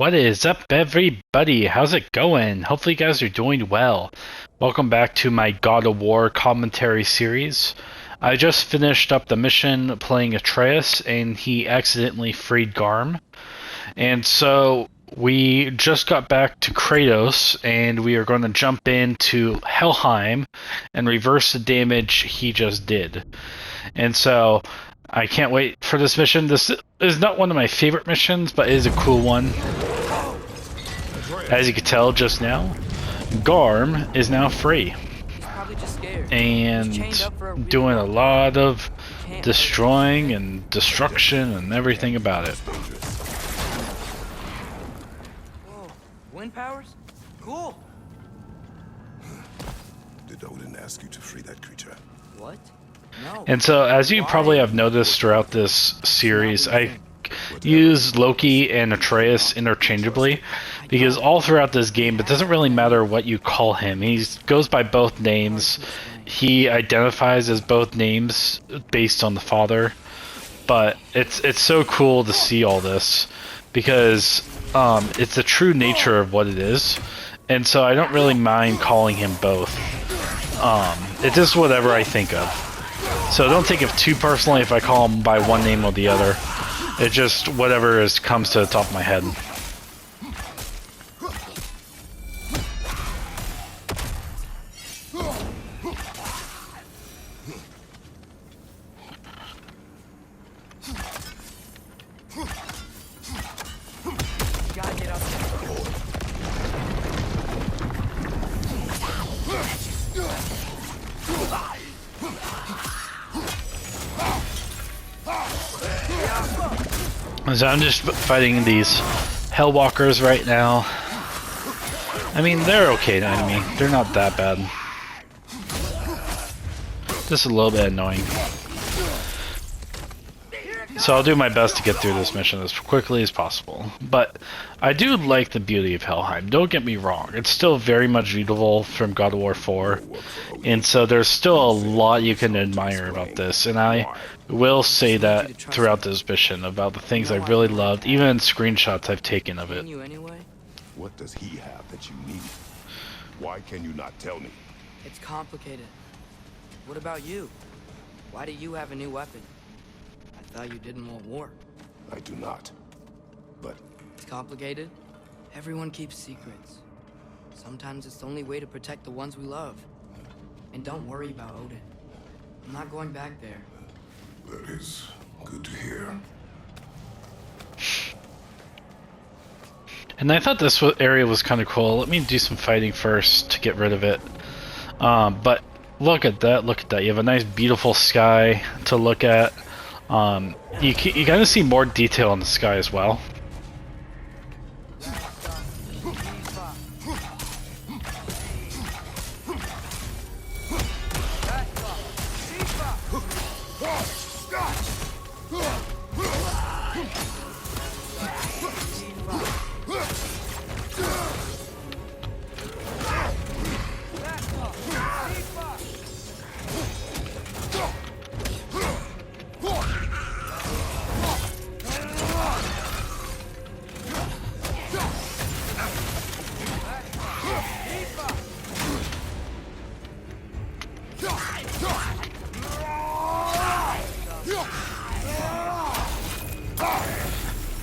What is up, everybody? How's it going? Hopefully, you guys are doing well. Welcome back to my God of War commentary series. I just finished up the mission playing Atreus, and he accidentally freed Garm. And so we just got back to Kratos, and we are going to jump into Helheim and reverse the damage he just did. And so I can't wait for this mission. This is not one of my favorite missions, but it is a cool one. As you could tell just now, Garm is now free and doing a lot of destroying and destruction and everything about it. Whoa, wind powers? Cool. Did Odin ask you to free that creature? What? No. And so, as you probably have noticed throughout this series, I use Loki and Atreus interchangeably, because all throughout this game, it doesn't really matter what you call him. He goes by both names. He identifies as both names based on the father. But it's so cool to see all this, because it's the true nature of what it is. And so I don't really mind calling him both. It's just whatever I think of. So don't take it too personally if I call him by one name or the other. It's just whatever comes to the top of my head. Gotta get up there. So I'm just fighting these Hellwalkers right now. I mean, they're okay to enemy. They're not that bad. Just a little bit annoying. So I'll do my best to get through this mission as quickly as possible. But I do like the beauty of Helheim. Don't get me wrong. It's still very much beautiful from God of War 4. And so there's still a lot you can admire about this. And I will say that throughout this mission about the things I really loved, even in screenshots I've taken of it. What does he have that you need? Why can you not tell me? It's complicated. What about you? Why do you have a new weapon? I thought you didn't want war. I do not. But It's complicated. Everyone keeps secrets. Sometimes it's the only way to protect the ones we love. And don't worry about Odin. I'm not going back there. that is good to hear. And I thought this area was kind of cool. Let me do some fighting first to get rid of it. But look at that, look at that. You have a nice beautiful sky to look at. You kind of see more detail in the sky as well.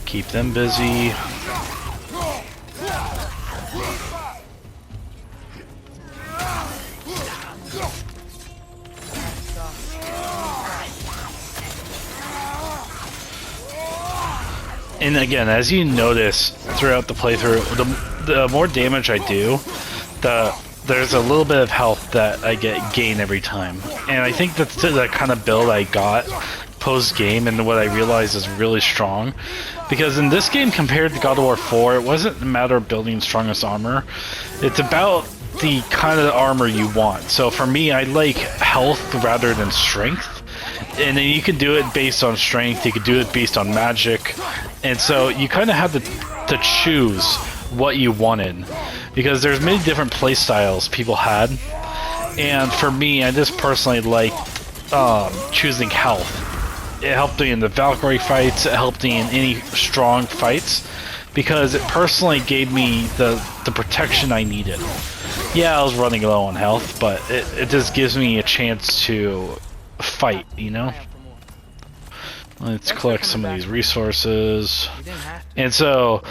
Keep them busy. And again, as you notice throughout the playthrough, the more damage I do, there's a little bit of health that I gain every time. And I think that's the kind of build I got post-game, and what I realized is really strong. Because in this game, compared to God of War 4, it wasn't a matter of building strongest armor. It's about the kind of armor you want. So for me, I like health rather than strength. And then you can do it based on strength, you could do it based on magic. And so you kind of have to choose what you wanted. Because there's many different play styles people had. And for me, I just personally like choosing health. It helped me in the Valkyrie fights. It helped me in any strong fights because it personally gave me the protection I needed. Yeah, I was running low on health, but it just gives me a chance to fight, you know? Let's collect some of these resources. And so,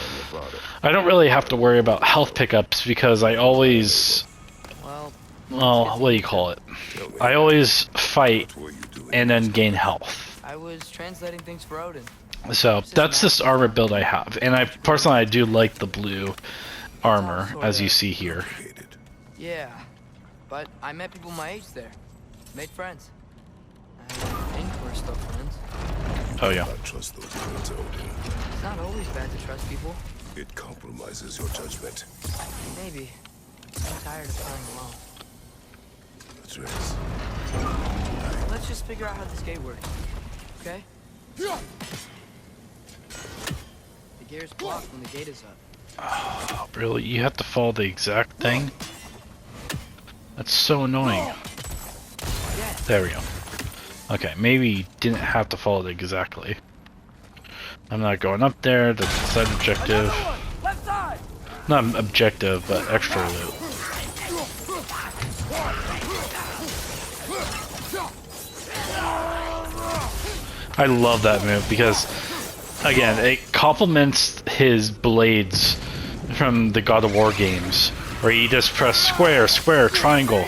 I don't really have to worry about health pickups because I always... Well, what do you call it? I always fight and then gain health. I was translating things for Odin. So, that's this armor build I have. And I personally, I do like the blue armor, as you see here. Yeah, but I met people my age there. Made friends. I think we're still friends. Oh yeah. I trust those friends, Odin. It's not always bad to trust people. It compromises your judgment. Maybe. I'm tired of playing alone. Atreus. Let's just figure out how this gate works. Okay? The gear's blocked when the gate is up. Oh, really? You have to follow the exact thing? That's so annoying. There we go. Okay, maybe you didn't have to follow it exactly. I'm not going up there. That's the side objective. Not objective, but extra loot. I love that move because, again, it complements his blades from the God of War games, where you just press square, square, triangle,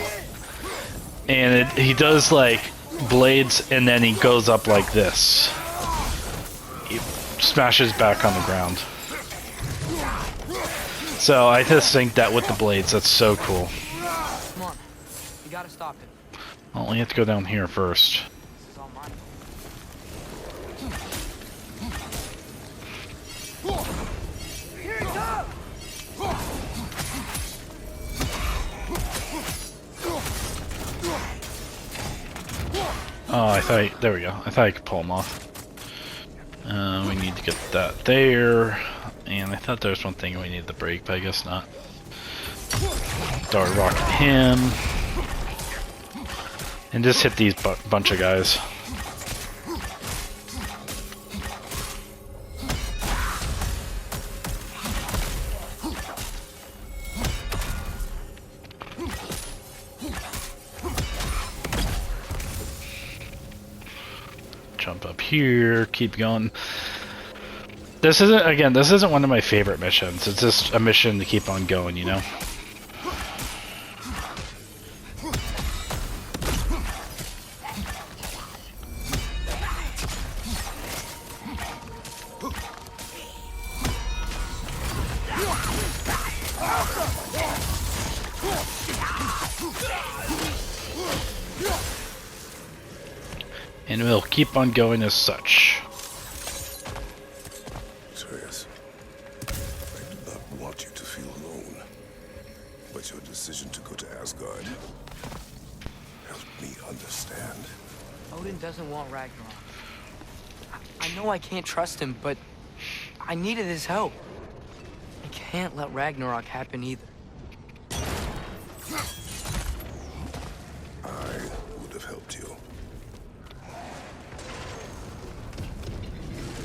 and he does like blades, and then he goes up like this. He smashes back on the ground. So I just think that with the blades, that's so cool. Come on. You gotta stop it. Well, we have to go down here first. This is all mine. Here it comes! Oh, I thought... There we go. I thought I could pull him off. We need to get that there. And I thought there was one thing we needed to break, but I guess not. Dart rocket him. And just hit these bunch of guys. Jump up here, keep going. This isn't one of my favorite missions. It's just a mission to keep on going, you know? And we'll keep on going as such. Atreus, I do not want you to feel alone. But your decision to go to Asgard helped me understand. Odin doesn't want Ragnarok. I know I can't trust him, but I needed his help. I can't let Ragnarok happen either. I would have helped you.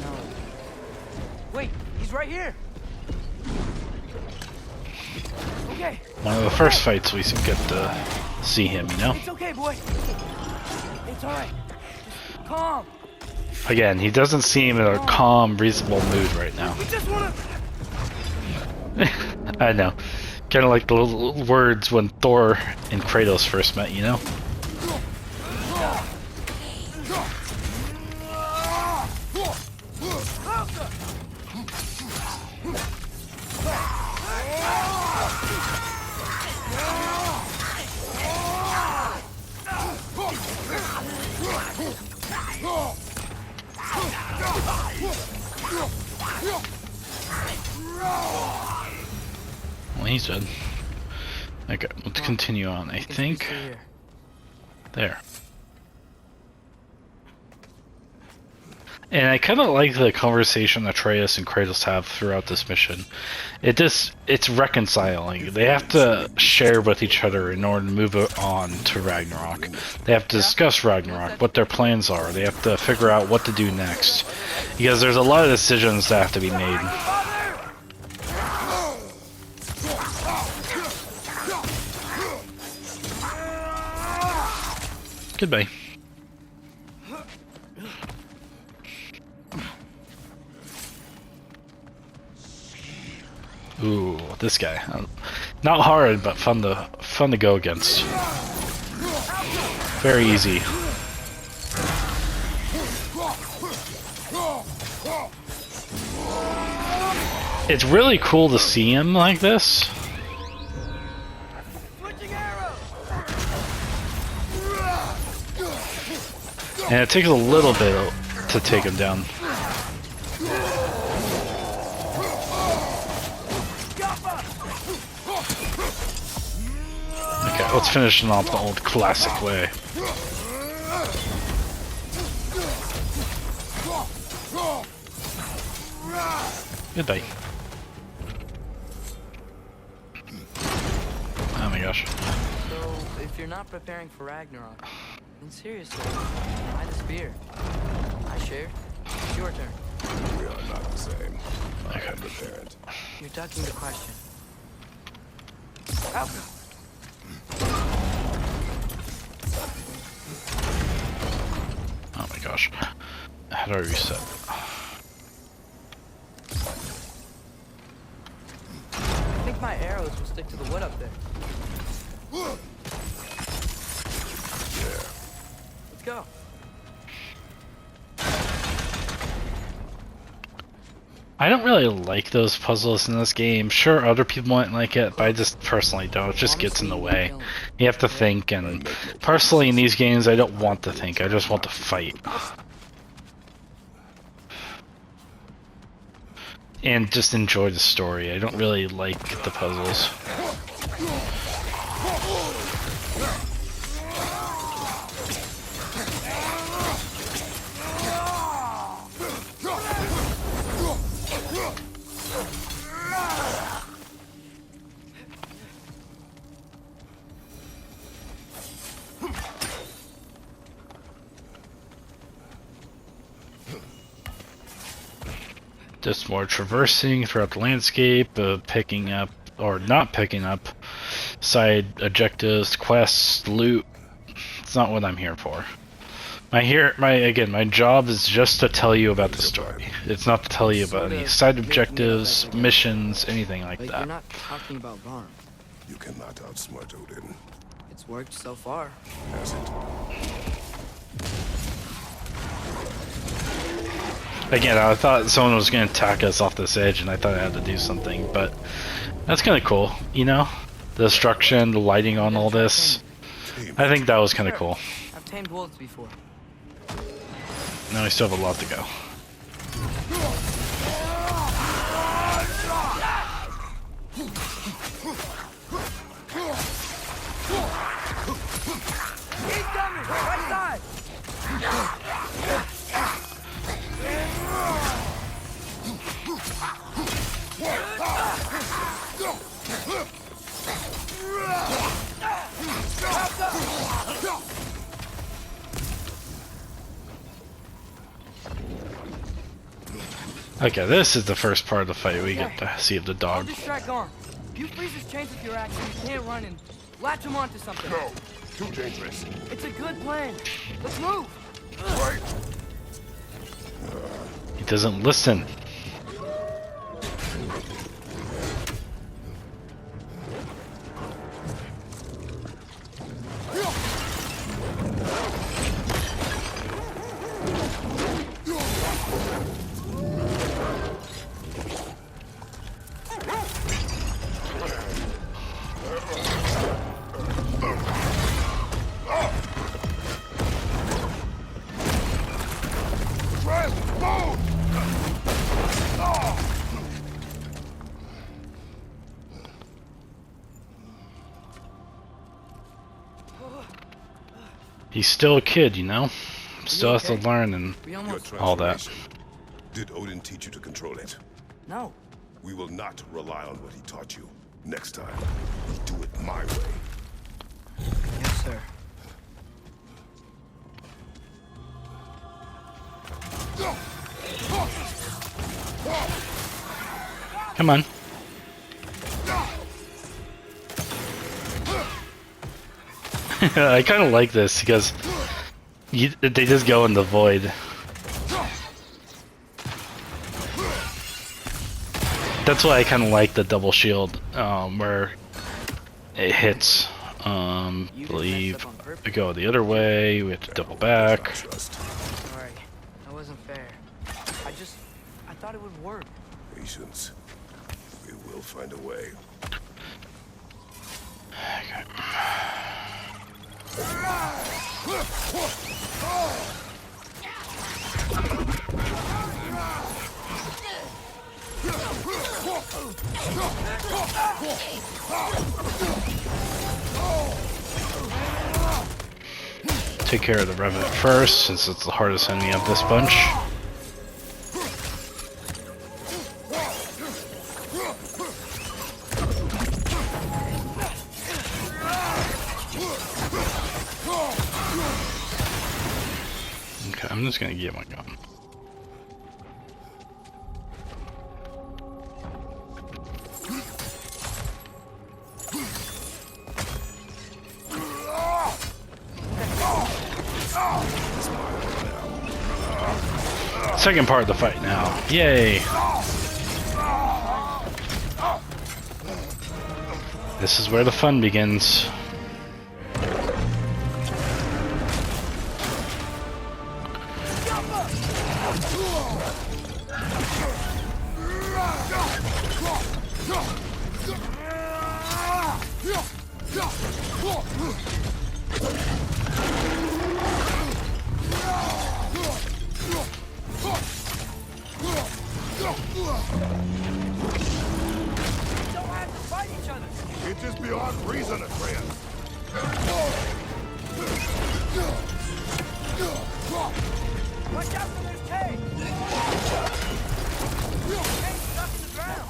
No. Wait, he's right here. Okay. One of the first fights we get to see him, you know? It's okay, boy. It's all right. Just calm. Again, he doesn't seem in a calm, reasonable mood right now. We just wanna. I know. Kind of like the little words when Thor and Kratos first met, you know? Well, he's dead. Okay, let's continue on, I think. There. And I kind of like the conversation Atreus and Kratos have throughout this mission. It's reconciling. They have to share with each other in order to move on to Ragnarok. They have to discuss Ragnarok, what their plans are. They have to figure out what to do next. Because there's a lot of decisions that have to be made. Goodbye. Ooh, this guy. Not hard, but fun to go against. Very easy. It's really cool to see him like this. And it takes a little bit to take him down. Okay, let's finish it off the old classic way. Goodbye. Oh my gosh. So, if you're not preparing for Ragnarok, then seriously, why the spear? I shared. It's your turn. We are not the same. I Okay. am the parent. You're ducking the question. Oh my gosh. How do I reset? I think my arrows will stick to the wood up there. Let's go. I don't really like those puzzles in this game. Sure, other people might like it, but I just personally don't. It just gets in the way. You have to think, and personally in these games, I don't want to think. I just want to fight. And just enjoy the story. I don't really like the puzzles. Just more traversing throughout the landscape, picking up or not picking up side objectives, quests, loot. It's not what I'm here for. My job is just to tell you about the story. It's not to tell you about any side objectives, missions, anything like But that. you're not talking about Varn. You cannot outsmart Odin. It's worked so far. Has it? Again, I thought someone was going to attack us off this edge, and I thought I had to do something, but that's kind of cool, you know? The destruction, the lighting on all this. I think that was kind of cool. I've tamed wolves before. Now we still have a lot to go. He's coming! Right side! Okay, this is the first part of the fight. We get to see of the I'll dog. distract Garm. You freeze his chains with your axe and you can't run and latch him onto something. No, too dangerous. It's a good plan. Let's move! Right. He doesn't listen. He's still a kid, you know? Still has to okay? learn and We Your almost... all that. transformation. Did Odin teach you to control it? No. We will not rely on what he taught you. Next time, we do it my way. Yes, sir. Come on. I kind of like this because they just go in the void. That's why I kind of like the double shield, where it hits. Believe we go the other way. We have to double back. Trust. Sorry. That wasn't fair. I thought it would work. Patience. We will find a way. Take care of the Revenant first, since it's the hardest enemy of this bunch. Okay, I'm just gonna get my gun. Second part of the fight now. Yay! This is where the fun begins. It is beyond reason, friend. Watch out for this tank! Tank's stuck in the ground!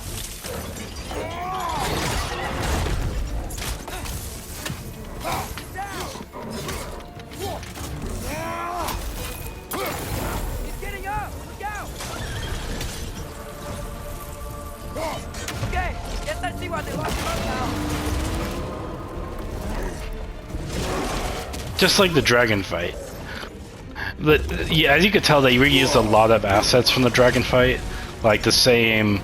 He's getting up! Look out! Okay, guess I see why they locked him up now. Just like the dragon fight. But, yeah, as you could tell, they reused a lot of assets from the dragon fight, like the same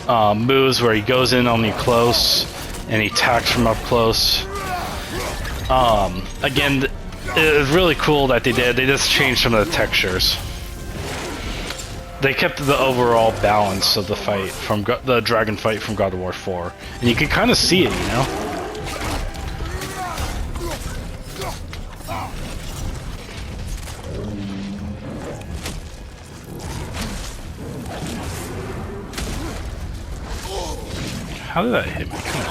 moves where he goes in on you close and he attacks from up close. Again, it was really cool that they did. They just changed some of the textures. They kept the overall balance of the fight from the dragon fight from God of War 4, and you can kind of see it, you know. How did that hit me? Come on.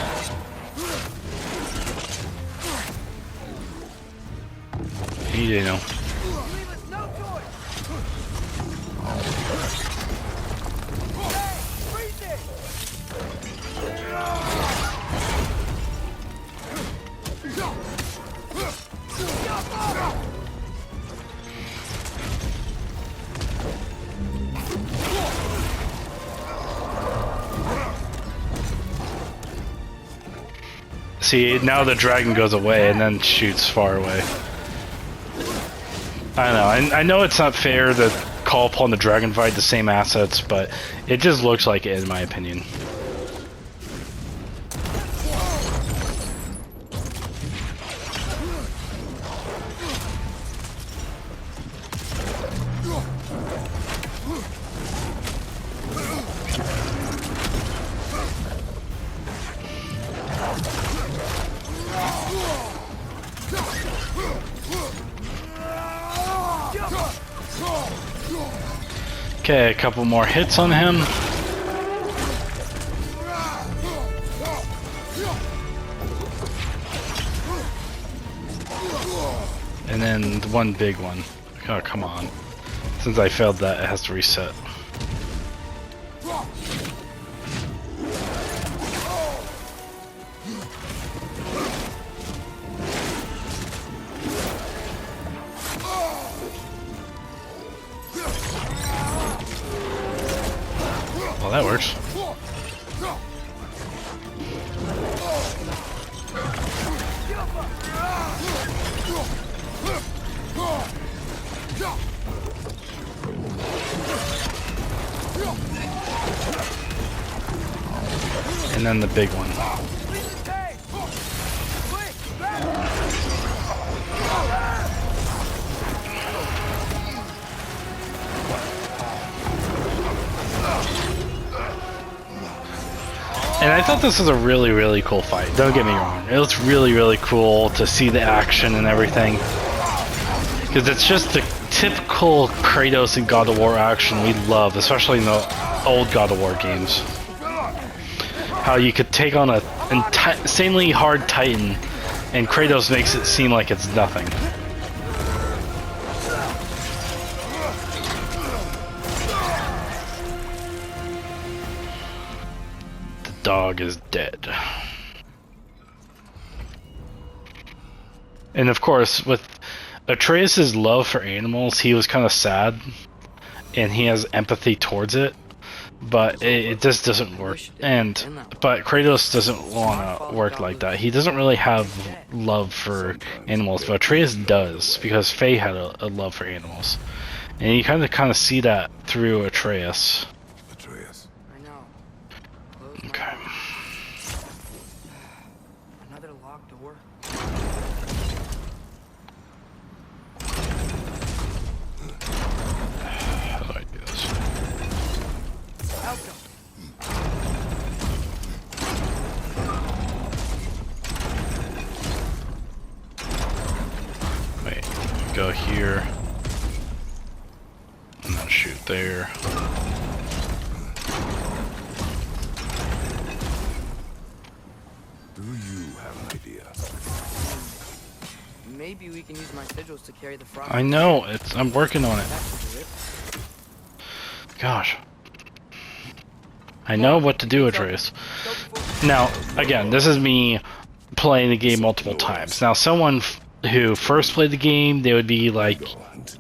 You know. Leave us no choice! Hey, freeze it! See, now the dragon goes away and then shoots far away. I know. I know it's not fair to call upon the dragon fight the same assets, but it just looks like it in my opinion. Okay, a couple more hits on him. And then one big one Oh, come on. Since I failed that, it has to reset. Well, that works. And then the big one. And I thought this was a really, really cool fight. Don't get me wrong. It was really, really cool to see the action and everything. Because it's just the typical Kratos and God of War action we love, especially in the old God of War games. How you could take on an insanely hard Titan, and Kratos makes it seem like it's nothing. The dog is dead. And of course, with Atreus' love for animals, he was kind of sad, and he has empathy towards it. But it just doesn't work, but Kratos doesn't want to work like that. He doesn't really have love for animals, but Atreus does, because Faye had a love for animals, and you kind of see that through Atreus. Atreus. I know. Okay. Another locked door. How do I do this? Wait, go here, and then shoot there. Do you have an idea? Maybe we can use my sigils to carry the frost. I know, I'm working on it. That should do it. Gosh. I know what to do, Atreus. Now, again, this is me playing the game multiple times. Now, someone who first played the game, they would be like,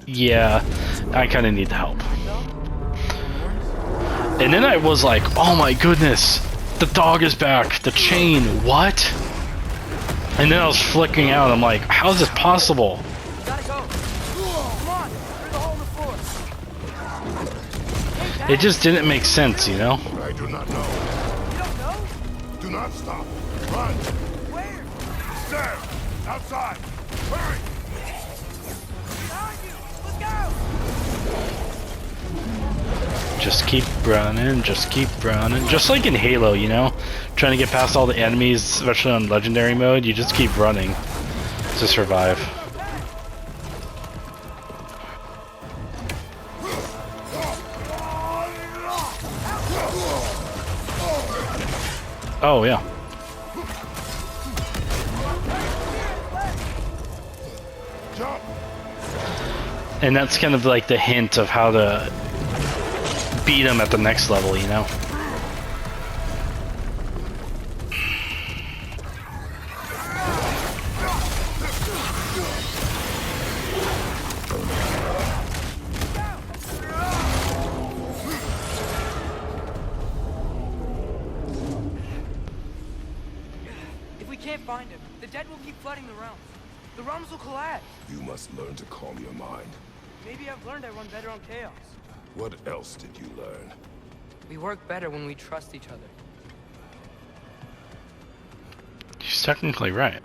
yeah, I kind of need the help. And then I was like, oh my goodness, the dog is back, the chain, what? And then I was flicking out, I'm like, how is this possible? Gotta go. Come on, through the hole in the floor. It just didn't make sense, you know? I do not know. You don't know? Do not stop. Run. Where? There. Outside. Hurry. Behind you. Let's go. Just keep running, just keep running. Just like in Halo, you know? Trying to get past all the enemies, especially on legendary mode, you just keep running to survive. Oh, yeah. Jump. And that's kind of like the hint of how to beat him at the next level, you know? If we can't find him, the dead will keep flooding the realms. The realms will collapse. You must learn to calm your mind. Maybe I've learned I run better on chaos. What else did you learn? We work better when we trust each other. She's technically right.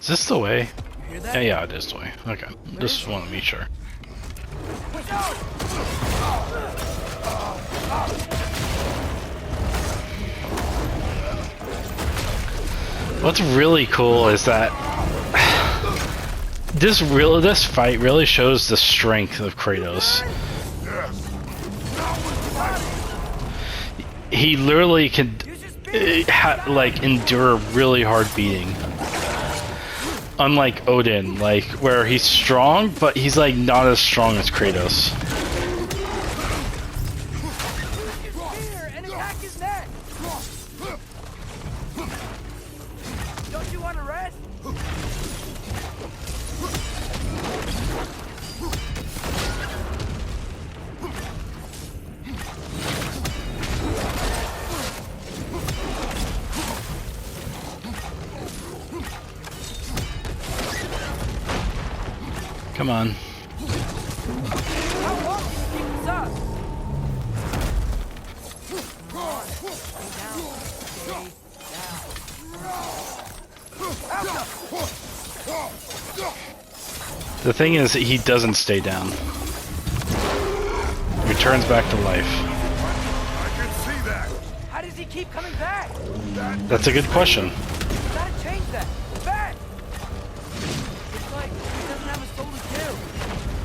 Is this the way? You hear that? Yeah, yeah, it is the way. Okay. Just want to be sure. What's really cool is that this fight really shows the strength of Kratos. He literally can like endure a really hard beating. unlike Odin, like where he's strong, but he's like not as strong as Kratos. Here and attack his neck. Don't you want to rest? Come on. How long can you keep this up? Come on, stay down. Stay down. The thing is, he doesn't stay down. He returns back to life. I can see that. How does he keep coming back? That's a good question. Gotta change that. Back! It's like he doesn't have a soul to kill.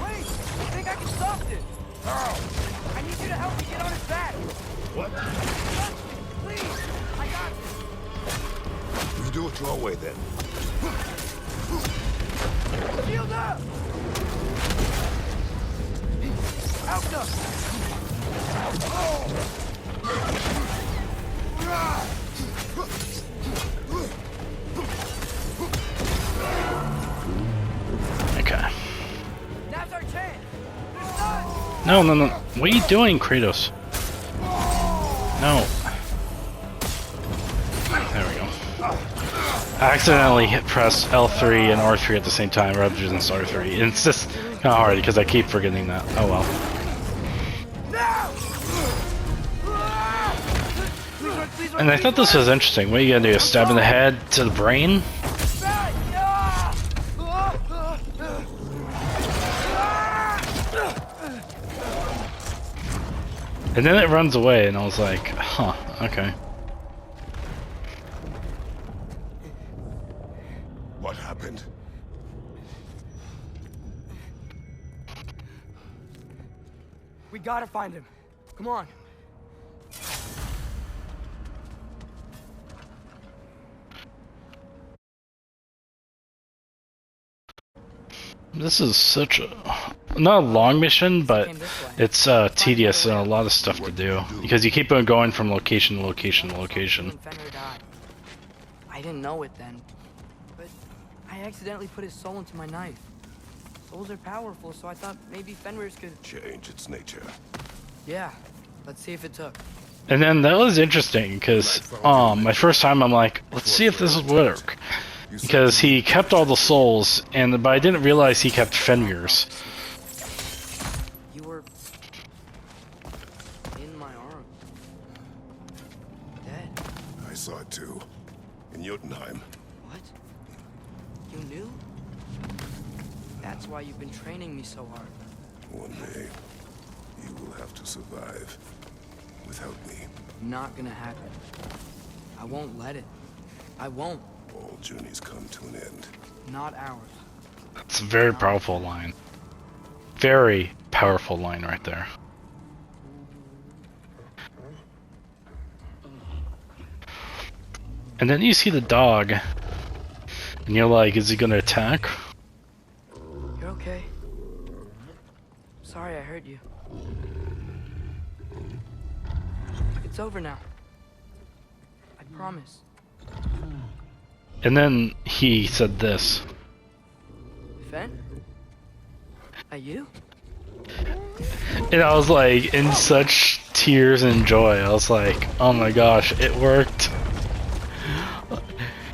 Wait! I think I can stop this. How? I need you to help me get on his back. What? Please! I got this. You do it your way then. Shield up! Out them! Okay. Now's our chance! It's done! No, no, no. What are you doing, Kratos? No. There we go. I accidentally hit press L3 and R3 at the same time rather than R3. And it's just kind of hard because I keep forgetting that. Oh well. And I thought this was interesting. What are you gonna do? Stab in the head to the brain? And then it runs away, and I was like, huh, okay. What happened? We gotta find him. Come on. This is such a not a long mission, but it's tedious and a lot of stuff to do because you keep on going from location to location to location. Fenrir died. I didn't know it then, but I accidentally put his soul into my knife. Souls are powerful, so I thought maybe Fenrir's could. Change its nature. Yeah, let's see if it took. And then that was interesting because my first time I'm like, let's see if this will work. Because he kept all the souls, but I didn't realize he kept Fenrir's. You were in my arm. Dead. I saw it too. In Jotunheim. What? You knew? That's why you've been training me so hard. One day, you will have to survive without me. Not gonna happen. I won't let it. I won't. All journeys come to an end. Not ours. It's a very powerful line. Very powerful line right there. And then you see the dog, and you're like, is he gonna attack? You're okay. Sorry I hurt you. It's over now. I promise. And then he said this. Fen? That you? And I was like, in such tears and joy, I was like, oh my gosh, it worked.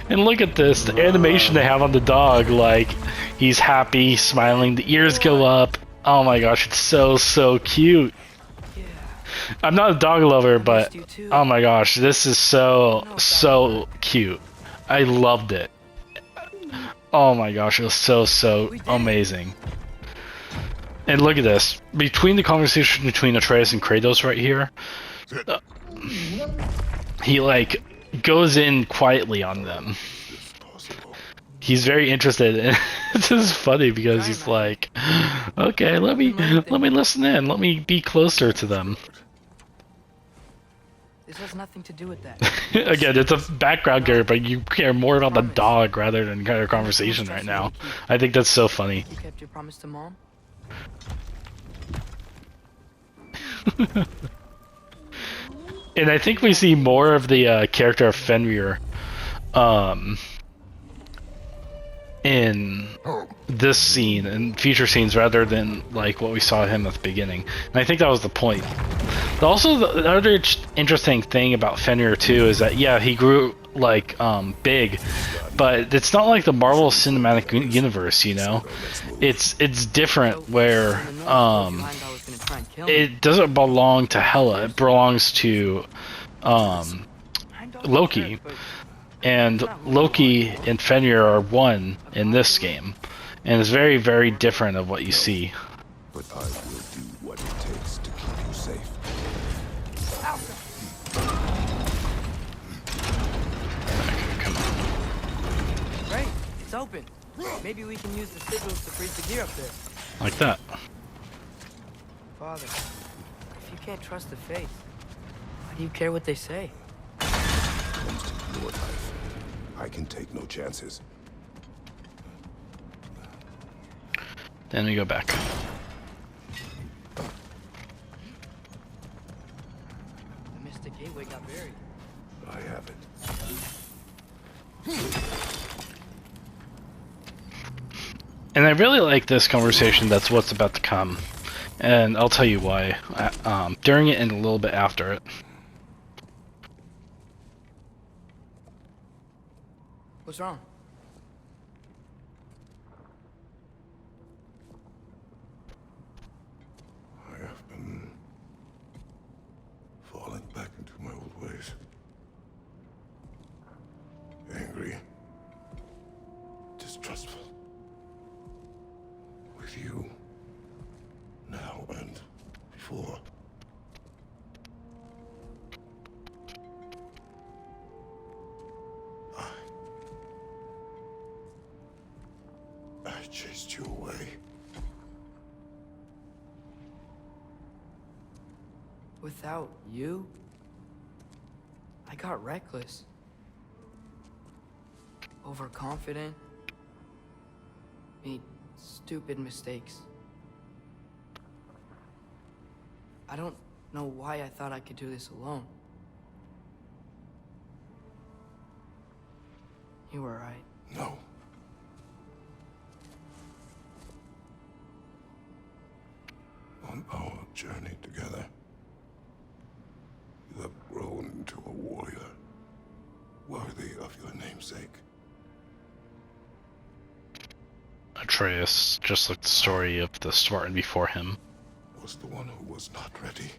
And look at this, the animation they have on the dog, like, he's happy, smiling, the ears go up. Oh my gosh, it's so cute. Yeah. I'm not a dog lover, but you too. oh my gosh, this is so cute. I loved it. Oh my gosh, it was so amazing. And look at this. Between the conversation between Atreus and Kratos right here, he like goes in quietly on them. He's very interested and this is funny because he's like, okay, let me listen in, let me be closer to them. This has nothing to do with that. Again, it's a background character, but you care more about the dog rather than kind of conversation right now. I think that's so funny. You kept your promise to Mom? And I think we see more of the character of Fenrir in this scene and future scenes rather than like what we saw him at the beginning. And I think that was the point. Also, the other interesting thing about Fenrir too is that yeah, he grew like big, but it's not like the Marvel Cinematic Universe, you know. It's different where it doesn't belong to Hela. It belongs to Loki. And Loki and Fenrir are one in this game, and it's very, very different of what you see. But I will do what it takes to keep you safe. Come on. Great, it's open. Maybe we can use the sigils to freeze the gear up there. Like that. Father, if you can't trust the faith, why do you care what they say? Comes to your life. I can take no chances. Then we go back. The Mystic Gateway got buried. I have it. And I really like this conversation. That's what's about to come, and I'll tell you why during it and a little bit after it. What's wrong? I have been falling back into my old ways. Angry. Distrustful. With you. Now and before. I chased you away. Without you, I got reckless. Overconfident. Made stupid mistakes. I don't know why I thought I could do this alone. You were right. No. On our journey together, you have grown into a warrior, worthy of your namesake. Atreus, just like the story of the Spartan before him. Was the one who was not ready.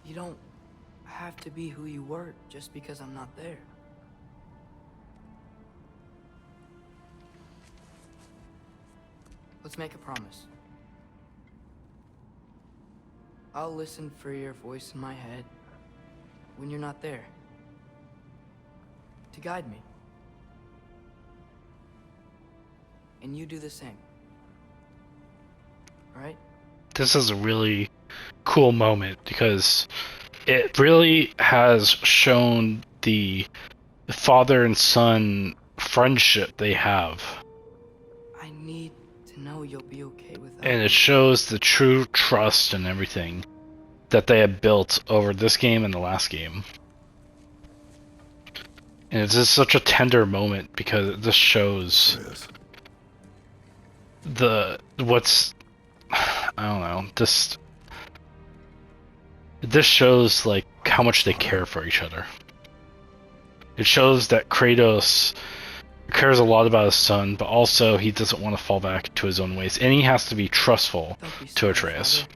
You don't have to be who you were just because I'm not there. Let's make a promise. I'll listen for your voice in my head when you're not there. To guide me. And you do the same. Right? This is a really cool moment because it really has shown the father and son friendship they have. I need to know you'll be okay with that. And it shows the true trust and everything that they have built over this game and the last game. And it's just such a tender moment because it just shows Yes. I don't know, this shows like how much they care for each other. It shows that Kratos cares a lot about his son, but also he doesn't want to fall back to his own ways, and he has to be trustful Don't be to sorry, Atreus. Father.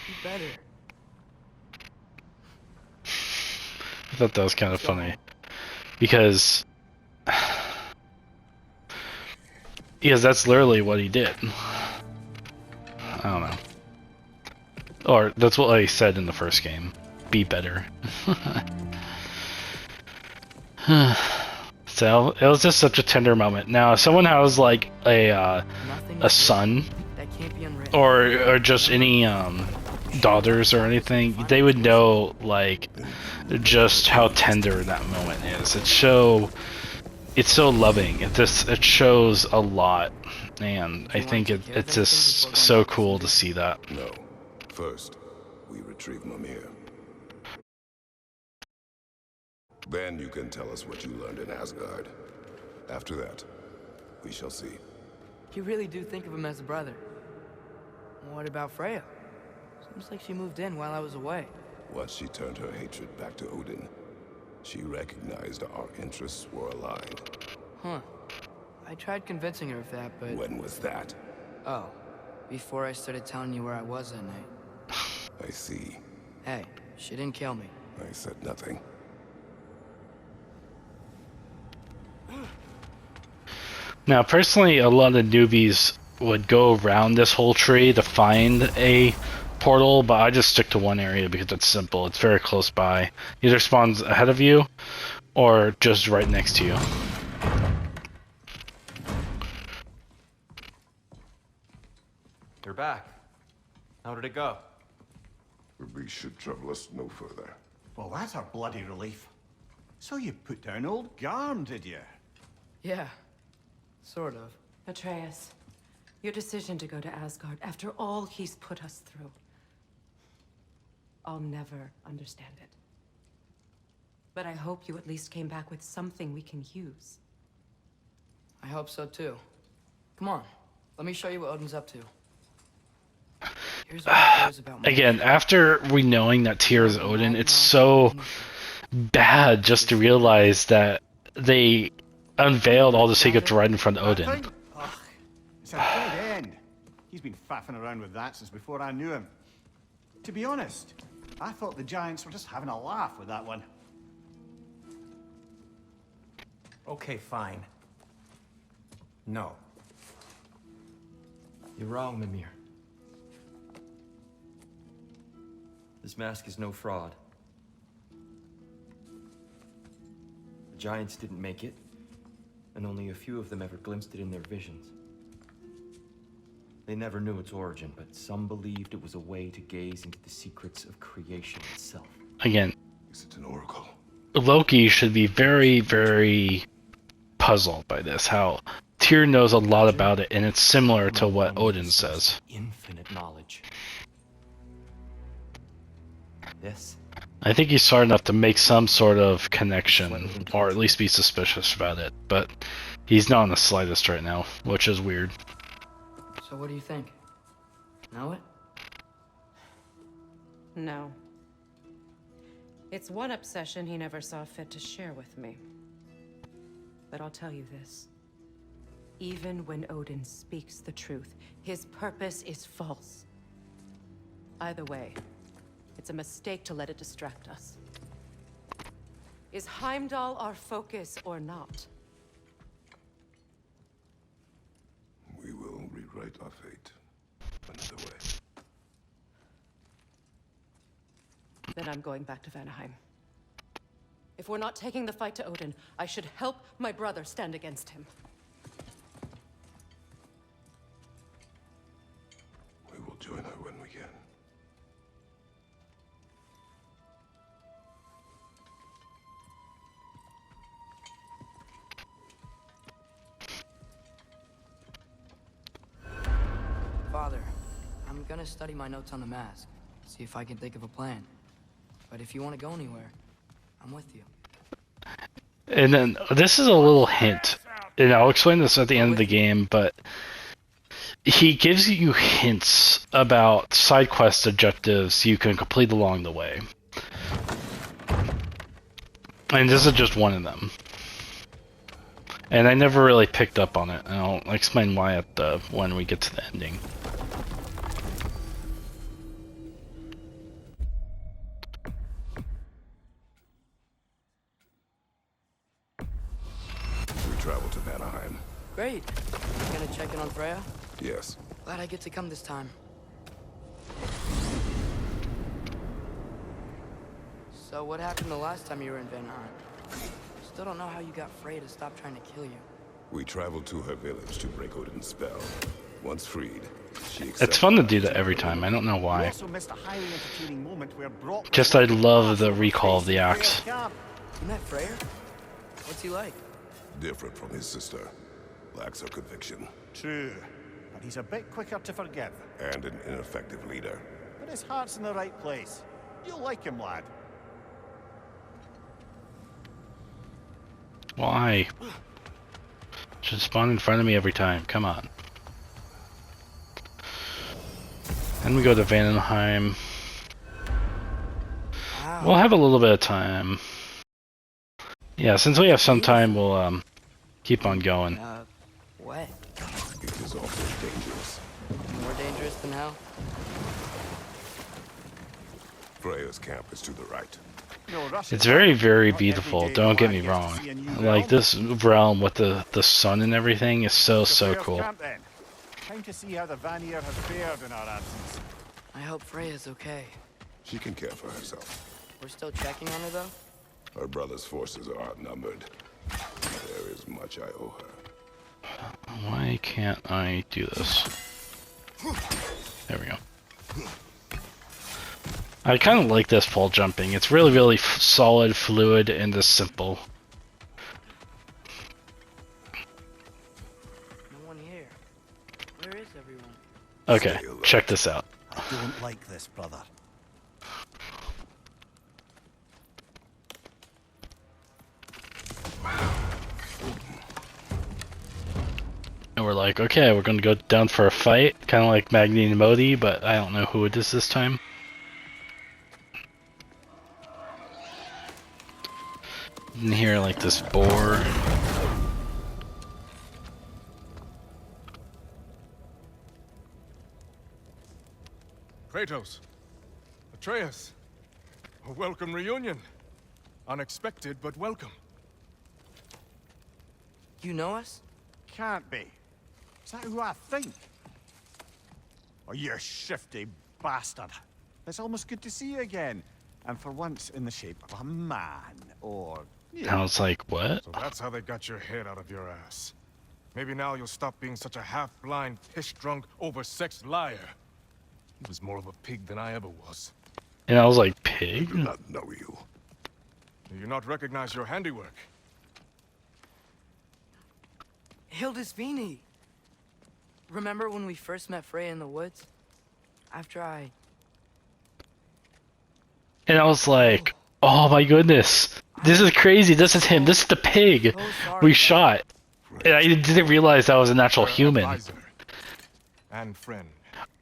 Be better. I thought that was kind of funny because that's literally what he did. I don't know. Or that's what I said in the first game. Be better. So it was just such a tender moment. Now, if someone has like a Nothing a exists son that can't be unwritten. or just any daughters or anything, they would know like just how tender that moment is. It's so loving. It shows a lot, and I think it's just so cool to see that. No. First, we retrieve Mimir. Then you can tell us what you learned in Asgard. After that, we shall see. You really do think of him as a brother. What about Freya? Seems like she moved in while I was away. Once she turned her hatred back to Odin, she recognized our interests were aligned. Huh. I tried convincing her of that, but... When was that? Oh, before I started telling you where I was that night. I see. Hey, she didn't kill me. I said nothing. Now, personally, a lot of newbies would go around this whole tree to find a portal, but I just stick to one area because it's simple. It's very close by. Either spawns ahead of you, or just right next to you. You're back. How did it go? We should trouble us no further. Well, that's a bloody relief. So you put down old Garm, did you? Yeah, sort of. Atreus, your decision to go to Asgard after all he's put us through. I'll never understand it. But I hope you at least came back with something we can use. I hope so too. Come on, let me show you what Odin's up to. Here's what he cares about most. Again, after we knowing that Tyr is Odin, it's so bad just to realize that they unveiled all the secrets right in front of Odin. Ugh, it's a dead end. He's been faffing around with that since before I knew him. To be honest, I thought the giants were just having a laugh with that one. Okay, fine. No. You're wrong, Mimir. This mask is no fraud. The giants didn't make it, and only a few of them ever glimpsed it in their visions. They never knew its origin, but some believed it was a way to gaze into the secrets of creation itself. Again, Is it an oracle? Loki should be very, very puzzled by this. How Tyr knows a lot about it, and it's similar to what Odin says. Infinite knowledge. This I think he's smart enough to make some sort of connection, or at least be suspicious about it, but he's not in the slightest right now, which is weird. So what do you think? Know it? No. It's one obsession he never saw fit to share with me. But I'll tell you this. Even when Odin speaks the truth, his purpose is false. Either way, it's a mistake to let it distract us. Is Heimdall our focus or not? We will rewrite our fate another way. Then I'm going back to Vanaheim. If we're not taking the fight to Odin, I should help my brother stand against him. We will join her when we can. Father, I'm gonna study my notes on the mask. See if I can think of a plan. But if you want to go anywhere, I'm with you. And then this is a little hint, and I'll explain this at the end of the game, but he gives you hints about side quest objectives you can complete along the way. And this is just one of them. And I never really picked up on it, and I'll explain why when we get to the ending. We travel to Vanaheim. Great. You gonna check in on Freya? Yes. Glad I get to come this time. So what happened the last time you were in Vanaheim? Still don't know how you got Freya to stop trying to kill you. We traveled to her village to break Odin's spell. Once freed, It's fun to do that every time. I don't know We why. also missed a highly entertaining moment where Brock... Just I love the recall of the axe. You met Freyr? What's he like? Different from his sister. Lacks her conviction. True. But he's a bit quicker to forgive. And an ineffective leader. But his heart's in the right place. You'll like him, lad. Why? Should spawn in front of me every time. Come on. Then we go to Vandenheim. Wow. We'll have a little bit of time. Yeah, since we have some time, we'll keep on going. What? It is also dangerous. More dangerous than hell? Freya's camp is to the right. No, rush It's it. very, very Not every beautiful. day Don't get one me gets to wrong. see a new Like realm. this realm with the sun and everything is so Freya's cool. camp, then. Time to see how the Vanir has fared in our absence. I hope Freya's okay. She can care for herself. We're still checking on her, though? Her brother's forces are outnumbered. There is much I owe her. Why can't I do this? There we go. I kind of like this pole jumping. It's really, really solid, fluid, and just simple. No one here. Where is everyone? Okay, check this out. I don't like this, brother. And we're like, okay, we're gonna go down for a fight, kind of like Magni and Modi, but I don't know who it is this time. In here, like this boar. Kratos, Atreus, a welcome reunion. Unexpected, but welcome. You know us? Can't be. Is that who I think? Oh, you shifty bastard. It's almost good to see you again. And for once in the shape of a man, or... And I was like, what? So that's how they got your head out of your ass. Maybe now you'll stop being such a half-blind, piss-drunk, oversexed liar. He was more of a pig than I ever was. And I was like, I pig? do not know you. Do you not recognize your handiwork? Hildisvini! Remember when we first met Freya in the woods? After I... And I was like, oh my goodness. This is crazy. This is him. This is the pig So sorry we about shot. And I didn't realize that was an actual Your human. advisor and friend.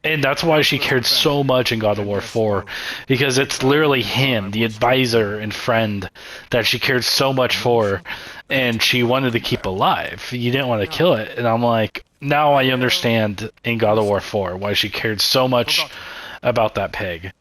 And that's why she cared so much in God of War 4. Because it's literally him, the advisor and friend, that she cared so much for. And she wanted to keep alive. You didn't want to kill it. And I'm like, now I understand in God of War 4 why she cared so much about that pig.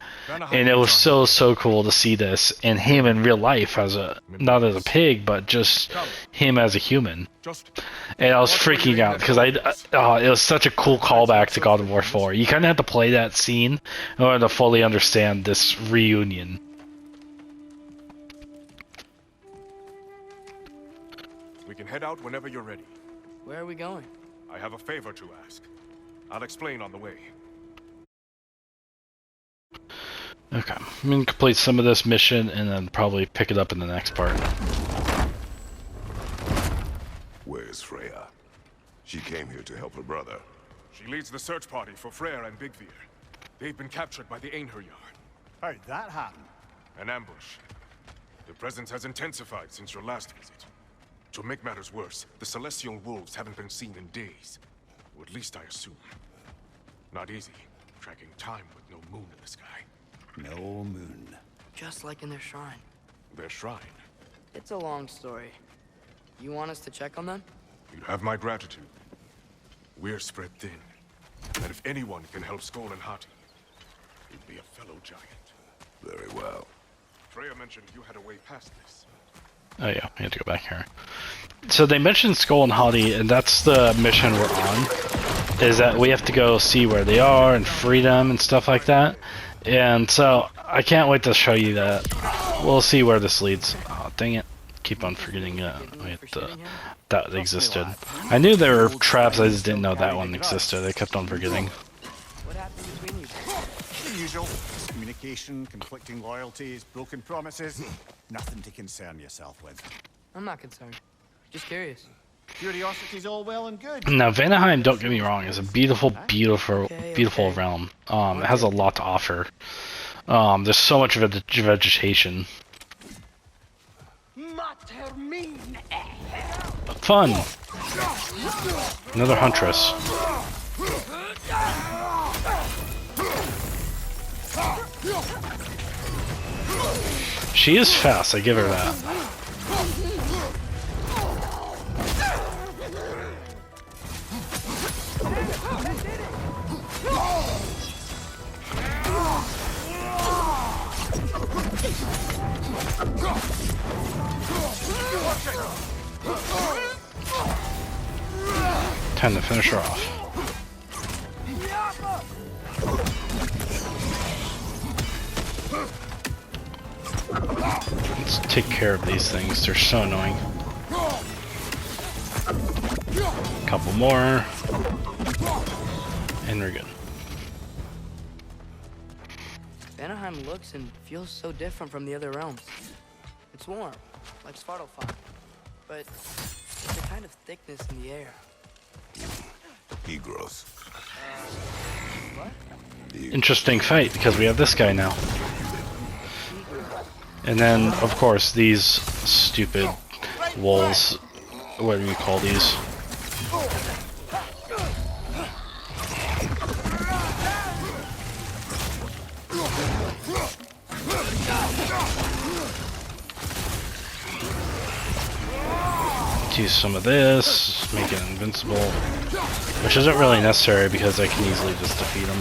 And it was so cool to see this. And him in real life as a, not as a pig, but just him as a human. Just And I was freaking out because it was such a cool callback to God of War 4. You kind of have to play that scene in order to fully understand this reunion. we can head out whenever you're ready. Where are we going? I have a favor to ask. I'll explain on the way. Okay, I'm going to complete some of this mission and then probably pick it up in the next part. Where is Freya? She came here to help her brother. She leads the search party for Freyr and Bigvir. They've been captured by the Einherjar. How'd that happen? An ambush. Their presence has intensified since your last visit. To make matters worse, the Celestial Wolves haven't been seen in days. Or at least I assume. Not easy, tracking time with no moon in the sky. No moon. Just like in their shrine. Their shrine. It's a long story. You want us to check on them? You have my gratitude. We're spread thin. And if anyone can help Skoll and Hati, it'd be a fellow giant. Very well. Freya mentioned you had a way past this. Oh yeah, we have to go back here. So they mentioned Skull and Hati, and that's the mission we're on. Is that we have to go see where they are and free them and stuff like that. And so I can't wait to show you that. We'll see where this leads. Oh, dang it. Keep on forgetting that existed. I knew there were traps, I just didn't know that one existed. I kept on forgetting. usual. Communication, conflicting loyalties, broken promises. Nothing to concern yourself with. I'm not concerned. Just curious. Curiosity's all well and good. Now, Vanaheim, don't get me wrong, is a beautiful, beautiful, beautiful Okay. realm. It has a lot to offer. There's so much vegetation. Fun! Another huntress. She is fast, I give her that. Time to finish her off. Let's take care of these things, they're so annoying. Couple more. And we're good. Vanaheim looks and feels so different from the other realms. It's warm, like Svartalfheim, but there's a kind of thickness in the air. Egros. What? Interesting fight, because we have this guy now. And then, of course, these stupid wolves. What do you call these? Use some of this, make it invincible, which isn't really necessary because I can easily just defeat him.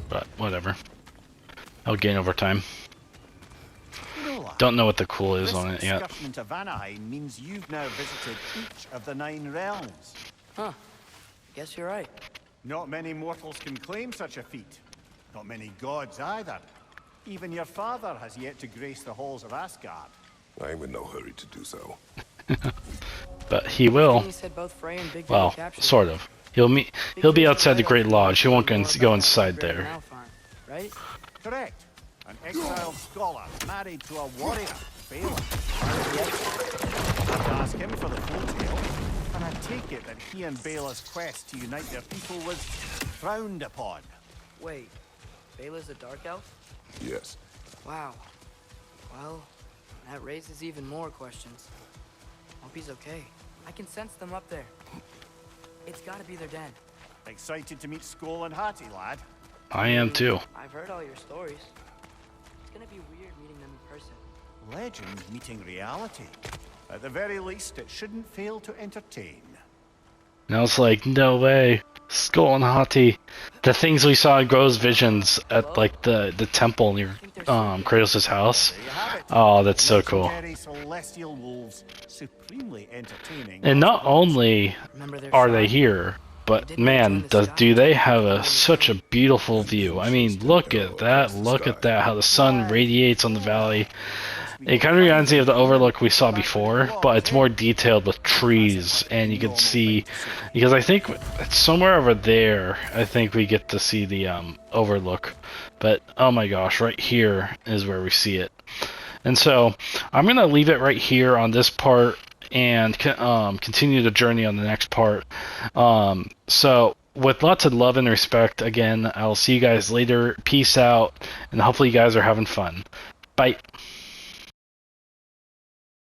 But whatever. I'll gain over time. Don't know what the cool is on it yet. This excursion to Vanaheim means you've now visited each of the 9 realms. Huh. Guess you're right. Not many mortals can claim such a feat. Not many gods either. Even your father has yet to grace the halls of Asgard. I'm in no hurry to do so. But he will. You said both Frey and Big Daddy Well, captured sort him. of. He'll be outside the Great Lodge. He won't go inside there. Right? Correct. An exiled scholar married to a warrior, Bela. I'd ask him for the full tale, and I take it that he and Bela's quest to unite their people was frowned upon. Wait, Bela's a dark elf? Yes. Wow. Well, that raises even more questions. Hope he's okay. I can sense them up there. It's gotta be their den. Excited to meet Skoll and Hattie, lad? I am too. I've heard all your stories. It's gonna be weird meeting them in person. Legend meeting reality. At the very least, it shouldn't fail to entertain. And I was like, no way. Skull and Hati. The things we saw in Gro's visions at like the temple near Kratos' house. There you have it. Oh, that's so cool. Legendary celestial wolves, supremely entertaining. And not only Remember their are they song? here, but man, do they have such a beautiful view. I mean, look at that, how the sun radiates on the valley. It kind of reminds me of the overlook we saw before, but it's more detailed with trees, and you can see, because I think it's somewhere over there, I think we get to see the overlook. But oh my gosh, right here is where we see it. And so I'm gonna leave it right here on this part and continue the journey on the next part. So with lots of love and respect, again, I'll see you guys later. Peace out, and hopefully you guys are having fun. Bye.